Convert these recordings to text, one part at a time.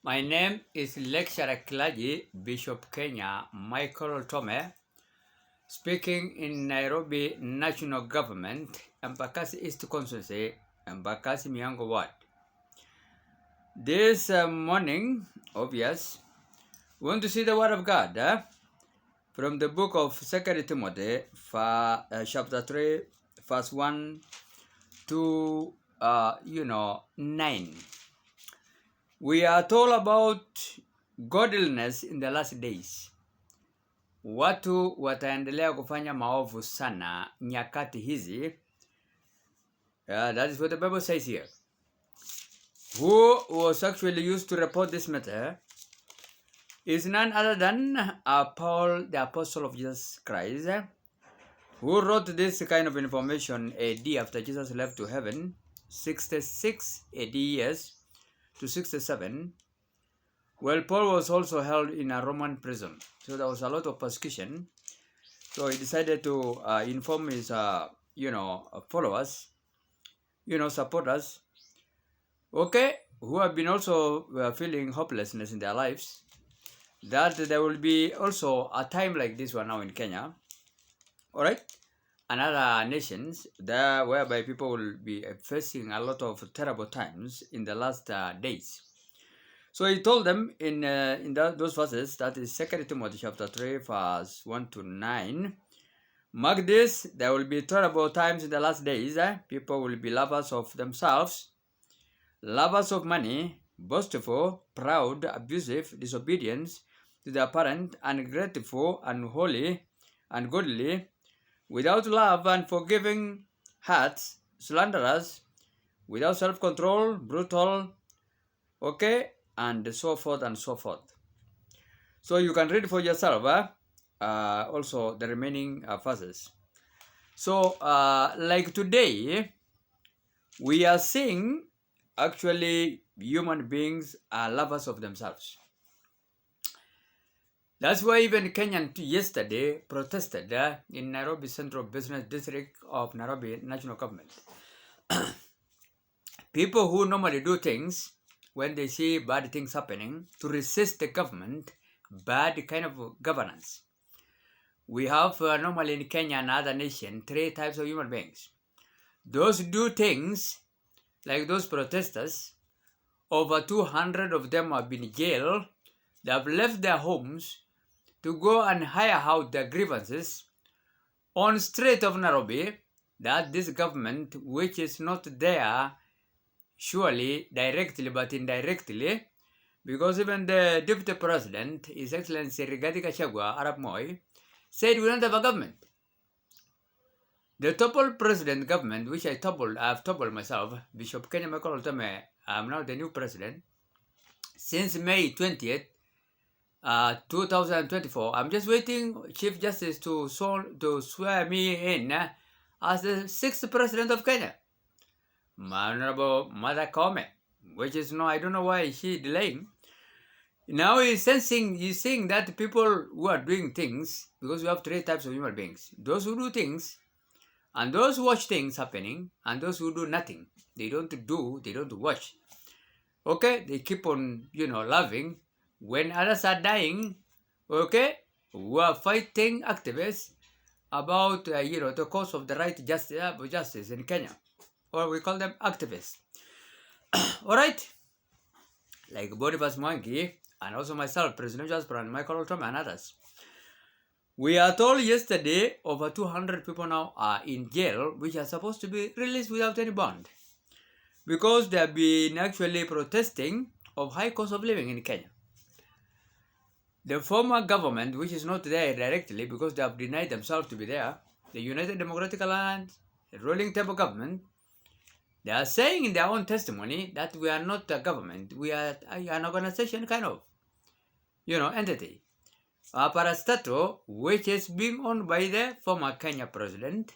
My name is Lecturer Clergy Bishop Kenya Loltome, speaking in Nairobi National Government, Embakasi East Constituency, Embakasi Miango Ward. This morning, obvious, we want to see the Word of God from the book of 2 Timothy, chapter 3, verse 1 to 9. We are told about godliness in the last days. Watu wataendelea kufanya maovu sana nyakati hizi. That is what the Bible says here. Who was actually used to report this matter is none other than Paul, the Apostle of Jesus Christ, who wrote this kind of information AD after Jesus left to heaven, 66 AD years to 67. Well, Paul was also held in a Roman prison, so there was a lot of persecution. So he decided to inform his, followers, supporters, who have been also feeling hopelessness in their lives, that there will be also a time like this one now in Kenya, all right, and other nations there, whereby people will be facing a lot of terrible times in the last days. So he told them in those verses, that is 2 Timothy chapter 3, verse 1 to 9, mark this, there will be terrible times in the last days. People will be lovers of themselves, lovers of money, boastful, proud, abusive, disobedient to their parent, ungrateful, unholy, ungodly, without love and forgiving hearts, slanderers, without self-control, brutal, and so forth and so forth. So you can read for yourself also the remaining verses. So like today, we are seeing actually human beings are lovers of themselves. That's why even Kenyans yesterday protested in Nairobi Central Business District of Nairobi National Government. People who normally do things when they see bad things happening to resist the government, bad kind of governance. We have normally in Kenya and other nations 3 types of human beings. Those who do things like those protesters, over 200 of them have been jailed. They have left their homes to go and hire out their grievances on street of Nairobi, that this government, which is not there surely directly but indirectly, because even the Deputy President, His Excellency Rigathi Gachagua, Arap Moi, said we don't have a government. The topple president government, which I've toppled myself, Bishop Kenya Loltome, I'm now the new president, since May 20th, 2024, I'm just waiting Chief Justice to swear me in as the 6th president of Kenya. Honorable Mother Kome, which is I don't know why she delaying. Now he's seeing that people who are doing things, because we have 3 types of human beings. Those who do things, and those who watch things happening, and those who do nothing. They don't watch. They keep on, loving. When others are dying, who are fighting activists about, the cause of the right justice in Kenya. Or we call them activists. Alright? Like Boniface Mwangi, and also myself, President Jasper and Michael Loltome and others. We are told yesterday over 200 people now are in jail, which are supposed to be released without any bond. Because they have been actually protesting of high cost of living in Kenya. The former government, which is not there directly because they have denied themselves to be there, the United Democratic Alliance, the ruling Temple government, they are saying in their own testimony that we are not a government, we are an organization kind of, entity. A parastatal, which is being owned by the former Kenya president,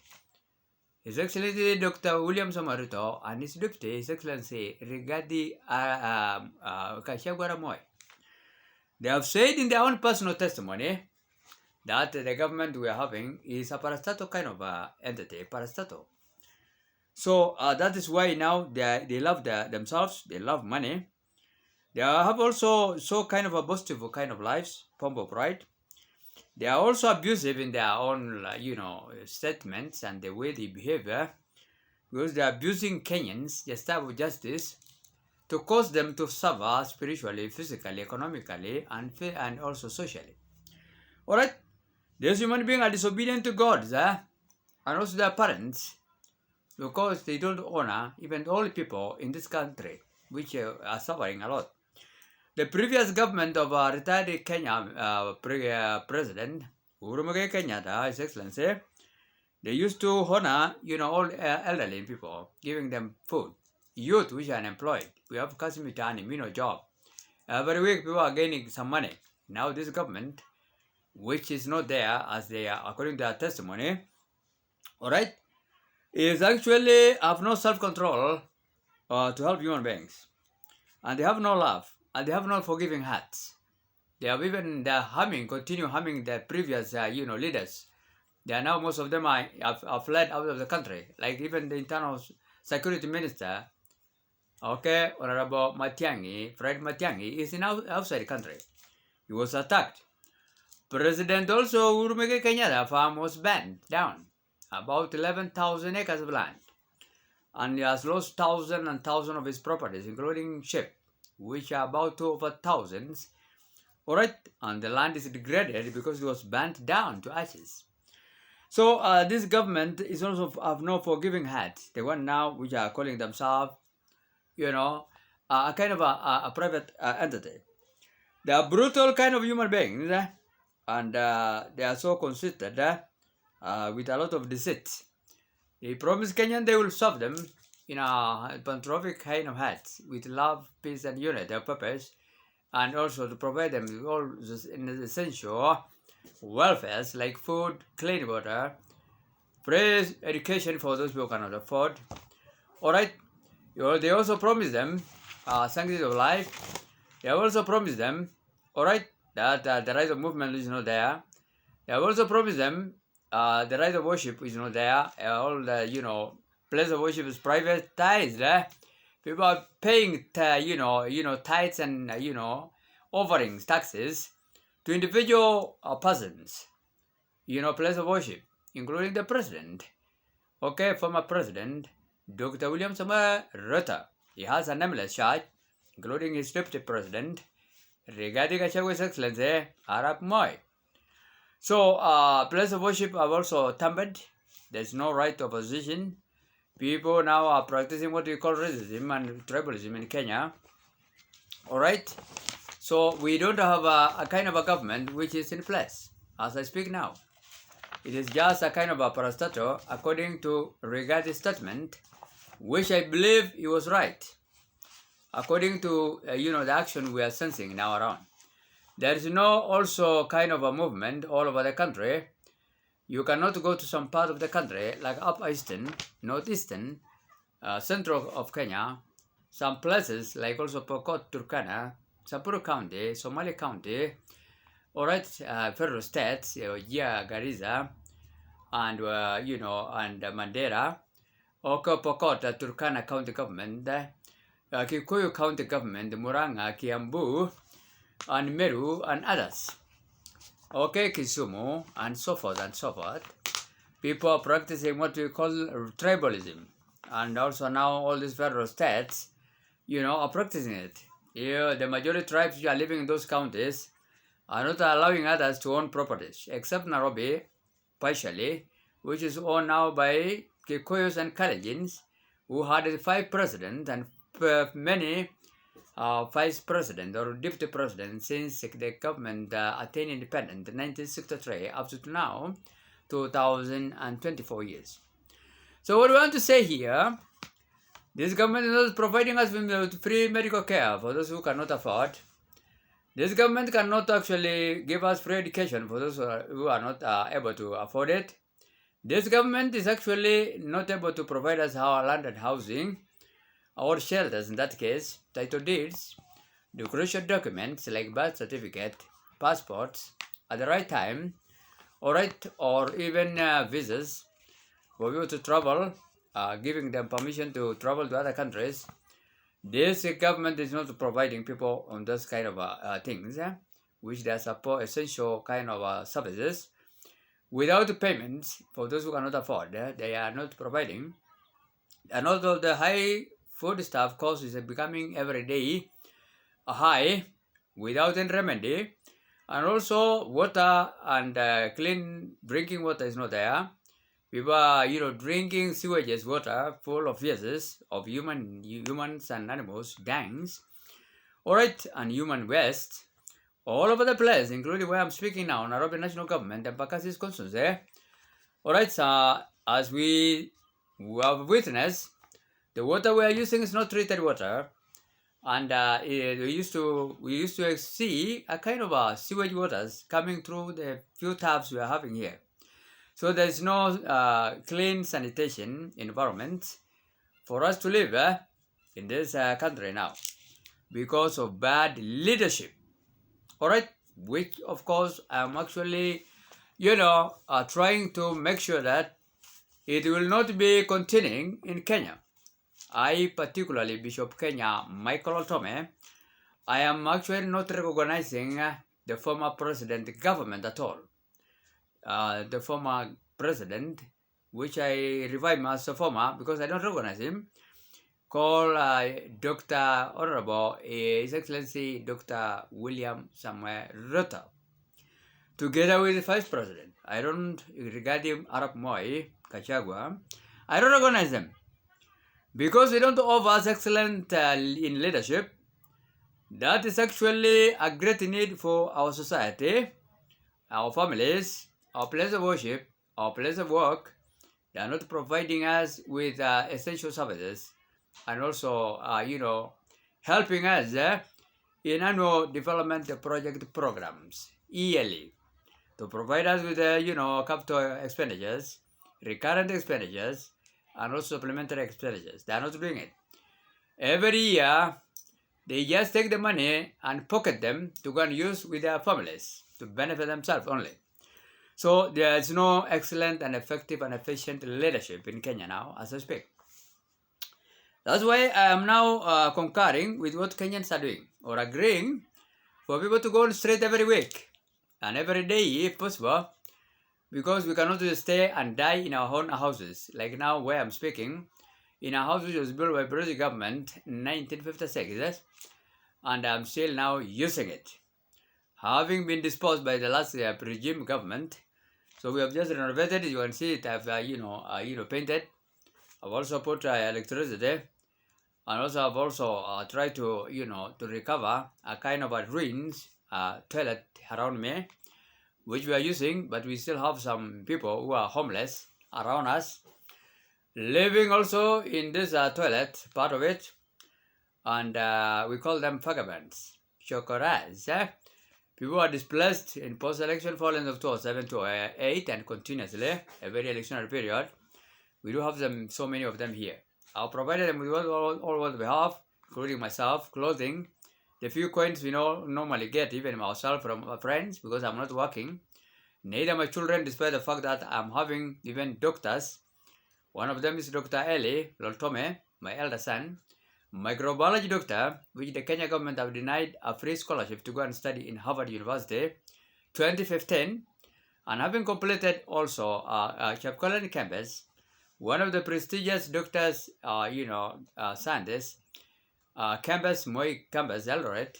His Excellency Dr. William Ruto, and his deputy, His Excellency Rigathi Gachagua. They have said in their own personal testimony that the government we are having is a parastatal kind of entity, parastatal. So that is why now they love themselves, they love money, They have also so kind of a boastful kind of lives, pomp of pride. They are also abusive in their own, statements and the way they behave, because they are abusing Kenyans, the staff of justice, to cause them to suffer spiritually, physically, economically, and also socially. All right, these human beings are disobedient to God, and also their parents, because they don't honor even all people in this country, which are suffering a lot. The previous government of retired Kenya President Uhuru Muigai Kenyatta, His Excellency, they used to honor, all elderly people, giving them food. Youth which are unemployed, we have Kasimitani, job. Every week people are gaining some money. Now this government, which is not there as they are, according to their testimony, all right, is actually have no self-control to help human beings. And they have no love, and they have no forgiving hearts. They have even continue harming the previous, leaders. They are now, most of them have fled out of the country. Like even the internal security minister, okay, Honorable Matiang'i, Fred Matiang'i, is now outside the country. He was attacked. President also Uhuru Muigai Kenyatta farm was burned down, about 11,000 acres of land. And he has lost thousands and thousands of his properties, including sheep, which are about 2 over thousands. Alright, and the land is degraded because it was burnt down to ashes. So this government is also have no forgiving heart. The one now which are calling themselves, a kind of a private entity. They are brutal kind of human beings, and they are so conceited with a lot of deceit. They promise Kenyan they will solve them in a patriotic kind of heart with love, peace, and unity, their purpose, and also to provide them with all the essential welfares like food, clean water, free education for those who cannot afford. All right, they also promise them sanctity of life. They also promise them, all right, that the right of movement is not there. They also promise them the right of worship is not there. All the place of worship is privatized. People are paying tithes and offerings, taxes to individual persons. Place of worship, including the president. Okay, former president Dr. William Samoei Ruto. He has a nameless church, including his deputy president, Rigathi Gachagua's Excellency Arap Moi. So, place of worship are also tampered. There's no right of opposition. People now are practicing what we call racism and tribalism in Kenya. Alright? So, we don't have a kind of a government which is in place as I speak now. It is just a kind of a parastato according to Rigathi's statement, which I believe he was right. According to, the action we are sensing now around. There is no also kind of a movement all over the country. You cannot go to some part of the country like up eastern, northeastern, central of Kenya, some places like also Pokot, Turkana, Samburu County, Somali County, alright, federal states, Garissa, and and Mandera, Pokot, Turkana County Government, Kikuyu County Government, Murang'a, Kiambu, and Meru, and others. Okay, Kisumu, and so forth and so forth. People are practicing what we call tribalism. And also now all these federal states, are practicing it. The majority tribes which are living in those counties are not allowing others to own properties, except Nairobi, partially, which is owned now by Kikuyus and Kalenjins, who had 5 presidents and many vice president or deputy president since the government attained independence in 1963 up to now, 2024 years. So what we want to say here, this government is not providing us with free medical care for those who cannot afford. This government cannot actually give us free education for those who are not able to afford it. This government is actually not able to provide us our land and housing, or shelters in that case, title deeds, the crucial documents like birth certificate, passports at the right time, alright, or even visas for people to travel, giving them permission to travel to other countries. This government is not providing people on those kind of things, which they support essential kind of services without payments for those who cannot afford. They are not providing. And although the high food stuff cost is becoming every day high without any remedy, and also water and clean drinking water is not there. People are, drinking sewages water full of feces of humans and animals, gangs, all right, and human waste all over the place, including where I'm speaking now, Nairobi National Government and Bakasi's concerns there. All right, as we have witnessed, the water we are using is not treated water, and we used to see a kind of sewage waters coming through the few taps we are having here. So there is no clean sanitation environment for us to live in this country now because of bad leadership. All right, which of course I'm actually, trying to make sure that it will not be continuing in Kenya. I, particularly Bishop Kenya Michael Loltome, I am actually not recognizing the former president government at all. The former president, which I revive him as a former because I don't recognize him, called Dr. Honorable His Excellency Dr. William Samuel Ruto, together with the Vice President. I don't regard him Arab Moi, Kachagua. I don't recognize them because they don't offer us excellent in leadership. That is actually a great need for our society, our families, our place of worship, our place of work. They are not providing us with essential services and also, helping us in annual development project programs, yearly, to provide us with, capital expenditures, recurrent expenditures, and also supplementary expenditures. They are not doing it. Every year, they just take the money and pocket them to go and use with their families to benefit themselves only. So there is no excellent and effective and efficient leadership in Kenya now as I speak. That's why I am now concurring with what Kenyans are doing or agreeing for people to go on straight every week and every day if possible, because we cannot just stay and die in our own houses. Like now where I'm speaking, in a house which was built by Preso government in 1956, and I'm still now using it, having been disposed by the last regime government. So we have just renovated it. You can see it. I've painted. I've also put electricity, and also I've also tried to to recover a kind of a ruins toilet around me, which we are using, but we still have some people who are homeless around us, living also in this toilet, part of it, and we call them vagabonds, chokoras. People are displaced in post-election violence of 2007 to 2008 and continuously, every electionary period. We do have them, so many of them here. I've provided them with all what we have, including myself, clothing, the few coins we normally get, even myself from friends, because I'm not working. Neither my children, despite the fact that I'm having even doctors. One of them is Dr. Eli Loltome, my elder son, microbiology doctor, which the Kenya government have denied a free scholarship to go and study in Harvard University, 2015, and having completed also Chapcolan campus, one of the prestigious doctors, scientists, campus, Moi campus, Eldoret,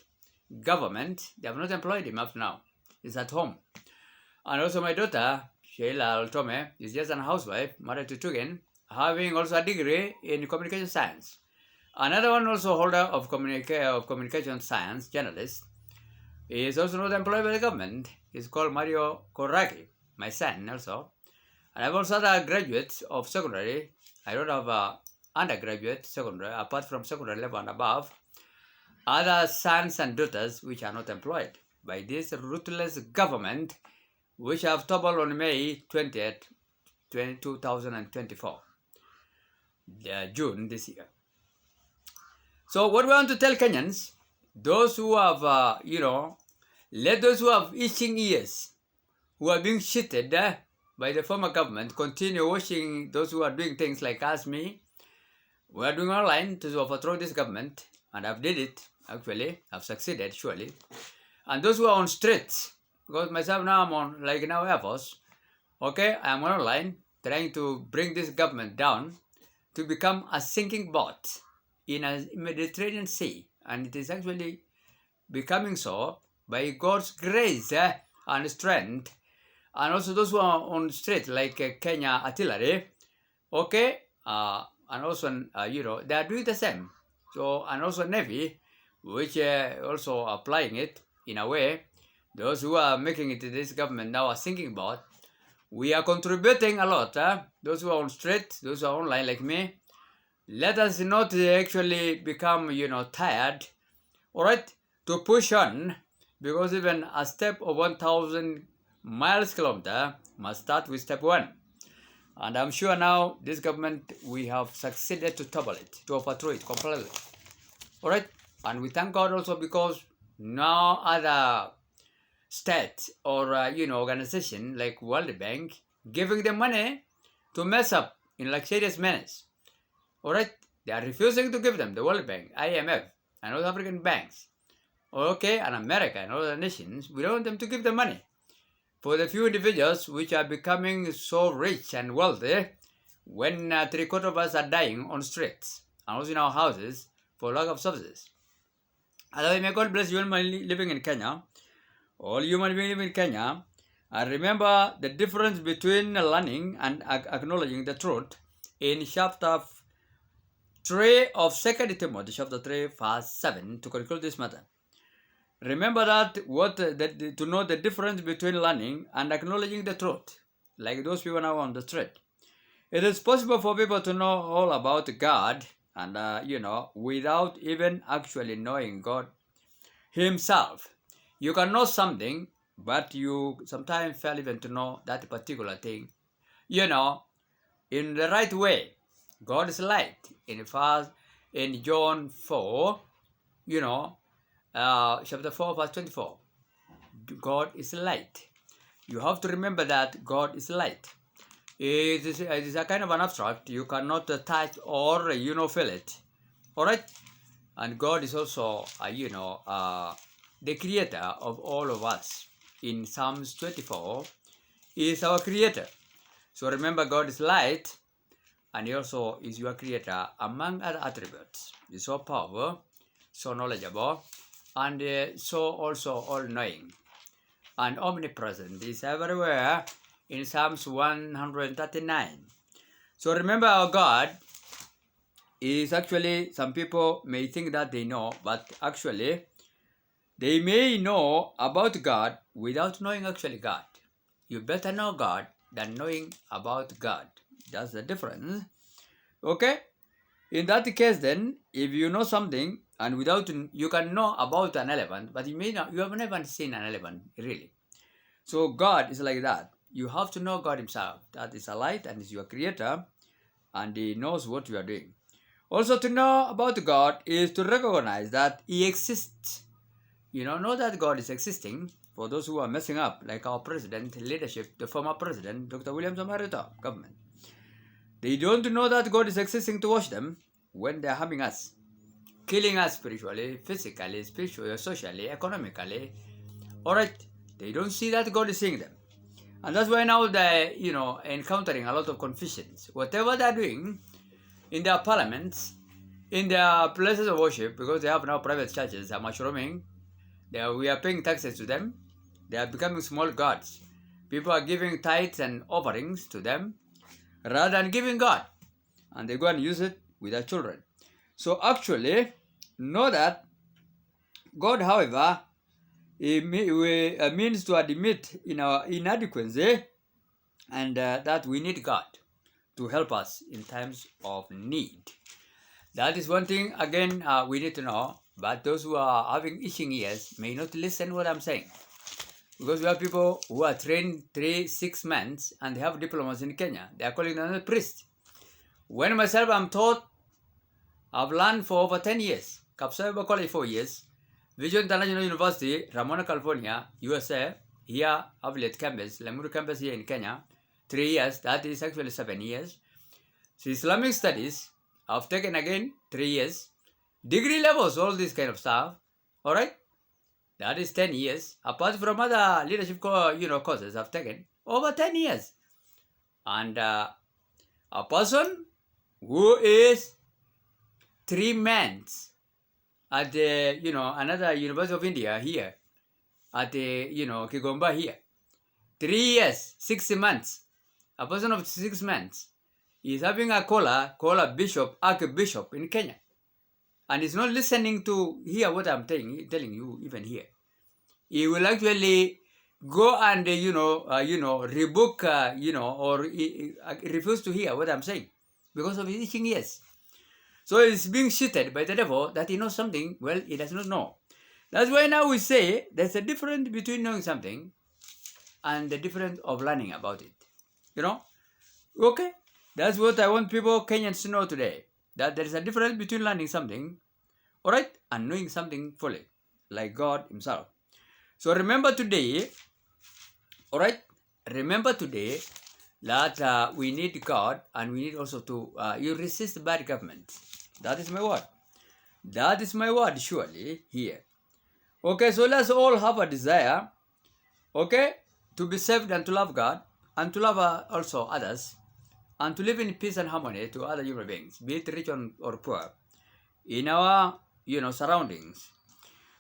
government, they have not employed him up to now. He's at home. And also my daughter, Sheila Loltome, is just a housewife, married to Tugen, having also a degree in communication science. Another one also holder of communication science, journalist, is also not employed by the government. He's called Mario Koraki, my son also. And I've also had a graduate of secondary. I don't have a undergraduate secondary, apart from secondary level and above. Other sons and daughters which are not employed by this ruthless government, which have toppled on May 20th, 2024, June this year. So what we want to tell Kenyans, those who have, let those who have itching ears, who are being cheated by the former government, continue watching those who are doing things like us, me. We are doing online to overthrow this government and I've did it, actually. I've succeeded, surely. And those who are on streets, because myself now I'm on, like now Air Force, okay, I'm online trying to bring this government down to become a sinking boat in a Mediterranean Sea. And it is actually becoming so by God's grace and strength. And also those who are on street, like Kenya Artillery, okay, and also, they are doing the same. So, and also Navy, which also applying it in a way. Those who are making it to this government now are thinking about. We are contributing a lot. Those who are on street, those who are online like me, let us not actually become, tired, all right, to push on, because even a step of 1,000 miles kilometer must start with step 1. And I'm sure now this government, we have succeeded to topple it, to overthrow it completely. All right, and we thank God also because no other state or organization like World Bank giving them money to mess up in luxurious manners. All right, they are refusing to give them, the World Bank, IMF, and other African banks, okay, and America and other nations. We don't want them to give them money for the few individuals which are becoming so rich and wealthy when 3/4 of us are dying on streets and also in our houses for lack of services. Otherwise, may God bless you all living in Kenya, all human beings living in Kenya, and remember the difference between learning and acknowledging the truth in chapter 3 of 2 Timothy, chapter 3, verse 7, to conclude this matter. Remember that to know the difference between learning and acknowledging the truth, like those people now on the street. It is possible for people to know all about God and, without even actually knowing God Himself. You can know something, but you sometimes fail even to know that particular thing, in the right way. God is light. In John 4, chapter 4, verse 24. God is light. You have to remember that God is light. It is a kind of an abstract. You cannot touch or, feel it. All right? And God is also, the creator of all of us. In Psalms 24, He is our creator. So remember, God is light, and He also is your creator, among other attributes. He's so powerful, so knowledgeable, and so also all-knowing and omnipresent. He's everywhere in Psalms 139. So remember, our God is actually, some people may think that they know, but actually they may know about God without knowing actually God. You better know God than knowing about God. That's the difference. Okay? In that case then, if you know something and you can know about an elephant, but you have never seen an elephant, really. So God is like that. You have to know God Himself. That is a light and is your creator, and He knows what you are doing. Also, to know about God is to recognize that He exists. Know that God is existing. For those who are messing up, like our president, leadership, the former president, Dr. William Ruto, government. They don't know that God is existing to watch them when they are harming us, killing us spiritually, physically, spiritually, socially, economically. All right, they don't see that God is seeing them. And that's why now they're, encountering a lot of confusions. Whatever they're doing in their parliaments, in their places of worship, because they have now private churches, they're mushrooming. We are paying taxes to them. They are becoming small gods. People are giving tithes and offerings to them rather than giving God. And they go and use it with their children. So actually, know that God, however, means to admit in our inadequacy, and that we need God to help us in times of need. That is one thing, again, we need to know. But those who are having itching ears may not listen to what I'm saying. Because we have people who are trained 3-6 months and they have diplomas in Kenya. They are calling them a priest. When myself, I'm taught, I've learned for over 10 years. Kapsaiba College 4 years. Vision International University, Ramona, California, USA. Here, Avlet campus, Lemuru campus here in Kenya. 3 years. That is actually 7 years. So Islamic studies, I've taken again 3 years. degree levels, all this kind of stuff. All right, that is 10 years. Apart from other leadership, courses I've taken over 10 years, and a person who is 3 months at the another University of India here at the Kigomba here, 3 years, 6 months. A person of 6 months is having a caller bishop, archbishop in Kenya, and is not listening to hear what I'm telling you even here. He will actually go and rebook or refuse to hear what I'm saying because of his itching ears. So he's being cheated by the devil that he knows something well he does not know. That's why now we say there's a difference between knowing something and the difference of learning about it. Okay, that's what I want people, Kenyans, to know today, that there is a difference between learning something, all right, and knowing something fully, like God himself. So remember today, all right, remember today that we need God, and we need also to you resist bad government. That is my word. That is my word, surely, here. Okay, so let's all have a desire, okay, to be saved and to love God, and to love also others, and to live in peace and harmony to other human beings, be it rich or poor, in our surroundings.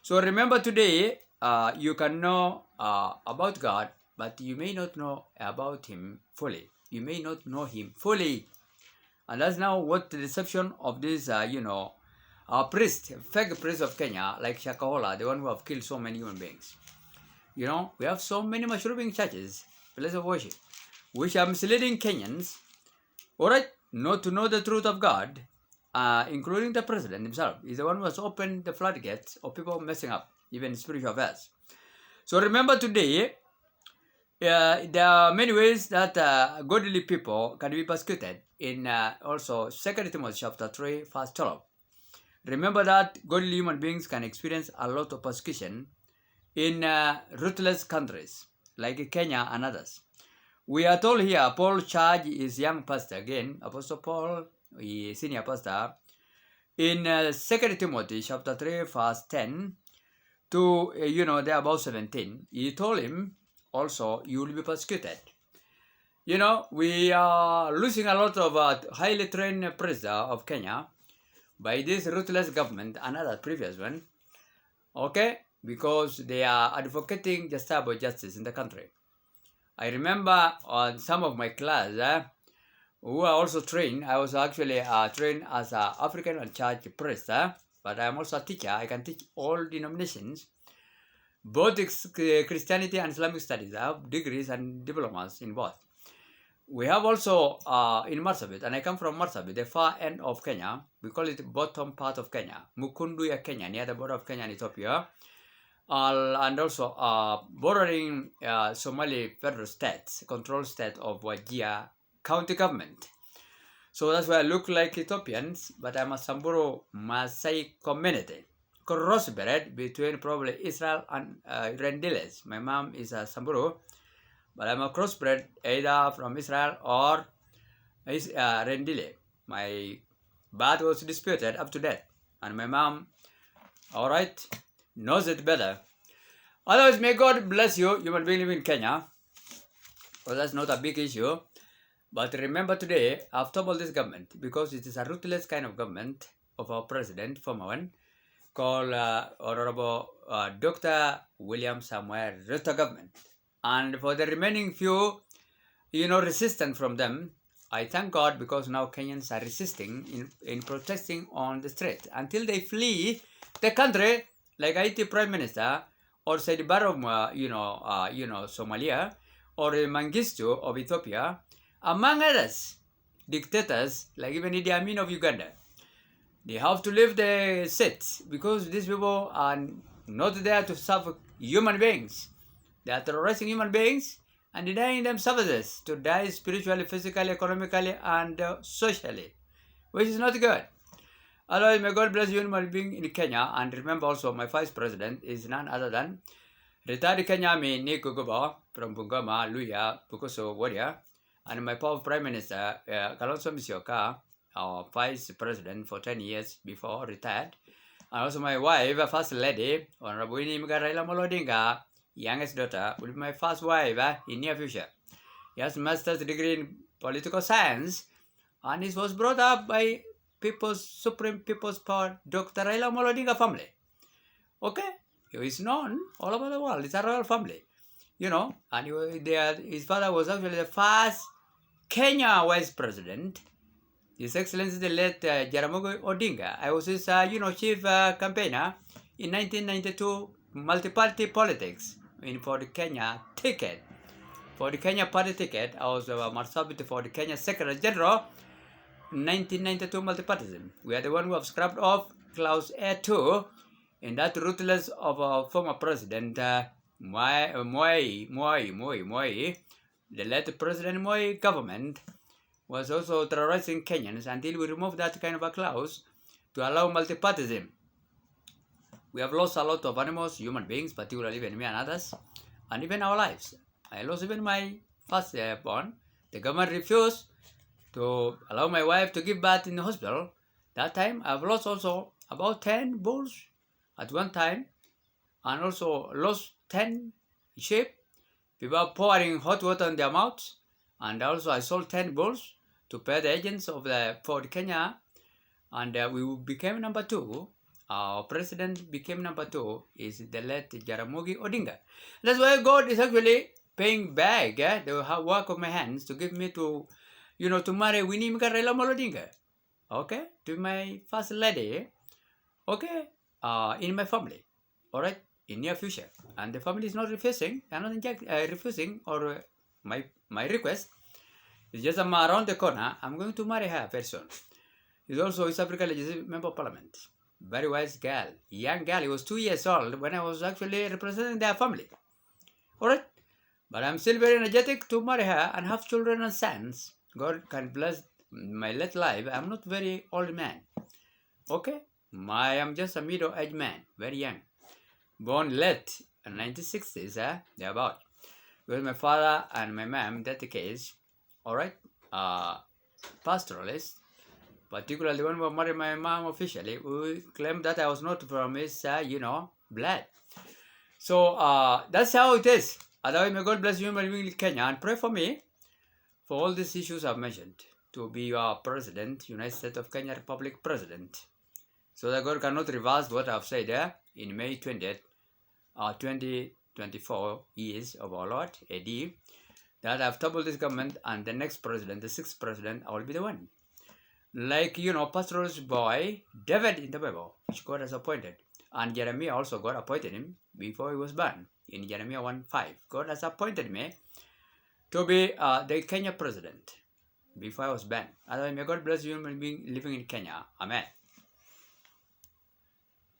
So remember today, you can know about God, but you may not know about Him fully. You may not know Him fully, and that's now what the deception of this priest, fake priest of Kenya, like Shakahola, the one who have killed so many human beings. We have so many mushrooming churches, places of worship, which are misleading Kenyans, all right, not to know the truth of God, including the president himself. He's the one who has opened the floodgates of people messing up, even spiritual affairs. So remember today, there are many ways that godly people can be persecuted in also 2 Timothy chapter 3, verse 12. Remember that godly human beings can experience a lot of persecution in ruthless countries like Kenya and others. We are told here, Paul charged his young pastor, again, Apostle Paul, the senior pastor, in 2 Timothy chapter 3, verse 10 to, there about 17. He told him, also, you will be persecuted. We are losing a lot of highly trained priests of Kenya by this ruthless government, another previous one, okay, because they are advocating justice justice in the country. I remember on some of my class who are also trained. I was actually trained as an African and church priest, but I'm also a teacher. I can teach all denominations, both Christianity and Islamic studies. I have degrees and diplomas in both. We have also in Marsabit, and I come from Marsabit, the far end of Kenya. We call it the bottom part of Kenya, Mukunduya, Kenya, near the border of Kenya and Ethiopia. And also bordering Somali federal states, control state of Wajir county government. So that's why I look like Ethiopians, but I'm a Samburu Maasai community, crossbred between probably Israel and Rendiles. My mom is a Samburu, but I'm a crossbred either from Israel or Rendile. My birth was disputed up to date, and my mom, all right, knows it better. Otherwise, may God bless you. You might be living in Kenya. Well, that's not a big issue. But remember today, I've toppled this government because it is a ruthless kind of government of our president, former one, called Honorable Dr. William Samuel Ruto government. And for the remaining few, resistant from them, I thank God because now Kenyans are resisting in protesting on the street until they flee the country, like Haiti Prime Minister or Said Barrom, Somalia, or Mengistu of Ethiopia, among others, dictators like even Idi Amin of Uganda. They have to leave the seats because these people are not there to serve human beings. They are terrorizing human beings and denying them services to die spiritually, physically, economically, and socially, which is not good. Otherwise, may God bless you human being in Kenya. And remember also, my vice president is none other than retired Kenya Nick Guguba from Bungoma, Luya, Bukoso, Warrior, and my powerful prime minister, Kalonzo Musyoka, our vice president for 10 years before retired. And also my wife, first lady, Honorable Winnie Raila Molodinga, youngest daughter, will be my first wife in near future. He has master's degree in political science, and he was brought up by Supreme People's Power, Dr. Raila Molodinga family. Okay? He is known all over the world. It's a royal family. And his father was actually the first Kenya vice president. His Excellency the late Jaramogi Odinga. I was his, chief campaigner in 1992 multi-party politics for the Kenya ticket. For the Kenya party ticket, I was Marsabit for the Kenya Secretary General in 1992 multipartyism. We are the one who have scrapped off Clause A2 in that ruthless of our former president, Moi, the late President Moi government was also terrorizing Kenyans until we removed that kind of a clause to allow multipartyism. We have lost a lot of animals, human beings, particularly even me and others, and even our lives. I lost even my first born. The government refused to allow my wife to give birth in the hospital. That time, I've lost also about 10 bulls at one time, and also lost 10 sheep. People are pouring hot water in their mouths, and also I sold 10 bulls to pay the agents of the Ford Kenya, and we became number 2. Our president became number 2 is the late Jaramogi Odinga. That's why God is actually paying back the work of my hands to give me to marry Winnie Raila Molodinga. Okay, to my first lady. Okay, in my family. All right, in near future, and the family is not refusing. They are not refusing or my request. It's just I'm around the corner. I'm going to marry her very soon. She's also East African Legislative Member of Parliament. Very wise girl, young girl. He was 2 years old when I was actually representing their family. All right, but I'm still very energetic to marry her and have children and sons. God can bless my late life. I'm not very old man. Okay, I am just a middle-aged man, very young, born late in 1960s. Thereabout. With my father and my mom, in that case. All right, pastoralist. Particularly when we married my mom officially, we claimed that I was not from his, blood. So that's how it is. Otherwise, may God bless you in Kenya and pray for me for all these issues I've mentioned to be our president, United States of Kenya Republic president, so that God cannot reverse what I've said in May 20th, 2024 years of our Lord AD, that I've toppled this government and the next president, the 6th president, I will be the one. Like, pastoral's boy, David in the Bible, which God has appointed. And Jeremiah also, God appointed him before he was born. In Jeremiah 1:5, God has appointed me to be the Kenya president before I was born. Otherwise, may God bless you living in Kenya. Amen.